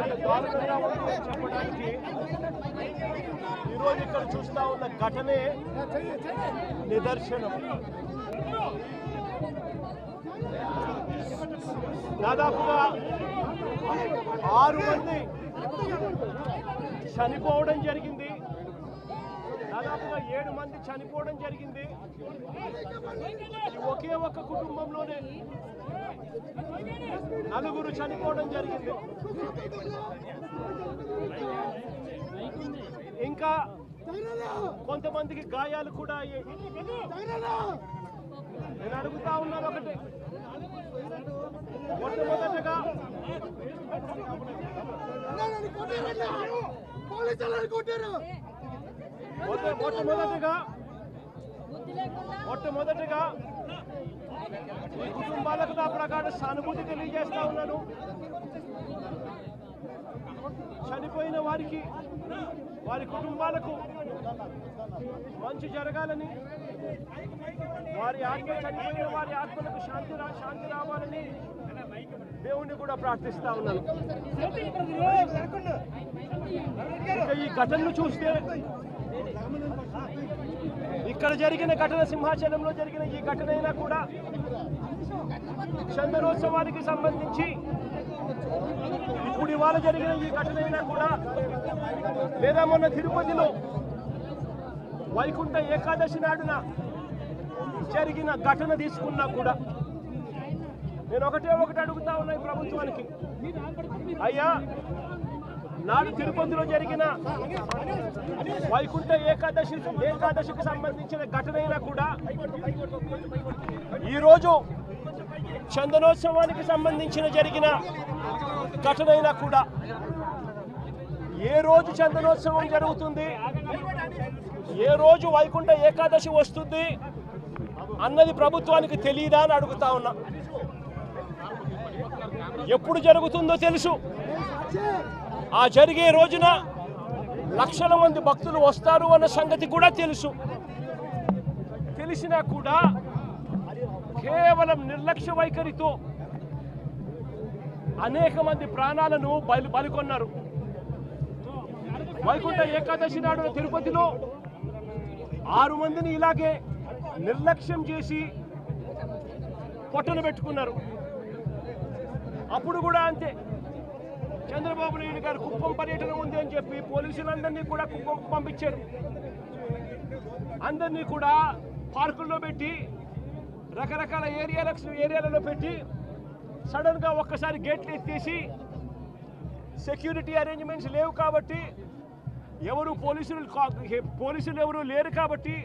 చెప్పడానికి ఈరోజు ఇక్కడ చూస్తా ఉన్న ఘటనే నిదర్శనం. దాదాపుగా 6 మంది చనిపోవడం జరిగింది. దాదాపుగా 7 మంది చనిపోవడం జరిగింది. ఒకే ఒక్క కుటుంబంలోనే 4 చనిపోవడం జరిగింది. ఇంకా కొంతమందికి గాయాలు కూడా అయ్యాయి. నేను అడుగుతా ఉన్నాను ఒకటి, మొట్టమొదటిగా ఈ కుటుంబాలకు నా ప్రకారం సానుభూతి తెలియజేస్తా ఉన్నాను. చనిపోయిన వారికి, వారి కుటుంబాలకు మంచి జరగాలని, వారి ఆత్మ చనిపోయిన వారి ఆత్మలకు శాంతి రావాలని దేవుణ్ణి కూడా ప్రార్థిస్తా ఉన్నాను. ఈ ఘటనను చూస్తే, ఇక్కడ జరిగిన ఘటన, సింహాచలంలో జరిగిన ఈ ఘటన అయినా కూడా చందనోత్సవానికి సంబంధించి, ఇప్పుడు ఇవాళ జరిగిన ఈ ఘటన అయినా కూడా, లేదా మొన్న తిరుపతిలో వైకుంఠ ఏకాదశి నాడున జరిగిన ఘటన తీసుకున్నా కూడా, నేను ఒకటి అడుగుతా ఉన్నా ఈ ప్రభుత్వానికి, అయ్యా నాడు తిరుపతిలో జరిగిన వైకుంఠ ఏకాదశికి సంబంధించిన ఘటన అయినా కూడా, ఈరోజు చందనోత్సవానికి సంబంధించిన జరిగిన ఘటన అయినా కూడా, ఏ రోజు చందనోత్సవం జరుగుతుంది, ఏ రోజు వైకుంఠ ఏకాదశి వస్తుంది అన్నది ప్రభుత్వానికి తెలియదా అని అడుగుతా ఉన్నా. ఎప్పుడు జరుగుతుందో తెలుసు. ఆ జరిగే రోజున లక్షల మంది భక్తులు వస్తారు అన్న సంగతి కూడా తెలుసు. తెలిసినా కూడా కేవలం నిర్లక్ష్య వైఖరితో అనేక మంది ప్రాణాలను బలికొన్నారు. వైకుంఠ ఏకాదశి నాడు తిరుపతిలో 6 మందిని ఇలాగే నిర్లక్ష్యం చేసి పొట్టను పెట్టుకున్నారు. అప్పుడు కూడా అంతే, చంద్రబాబు నాయుడు గారు కుప్పం పర్యటన ఉంది అని చెప్పి పోలీసులందరినీ కూడా కుప్పం పంపించారు. అందరినీ కూడా పార్కుల్లో పెట్టి, రకరకాల ఏరియాలలో పెట్టి, సడన్గా ఒక్కసారి గేట్లు ఎత్తేసి, సెక్యూరిటీ అరేంజ్మెంట్స్ లేవు కాబట్టి, పోలీసులు ఎవరు లేరు కాబట్టి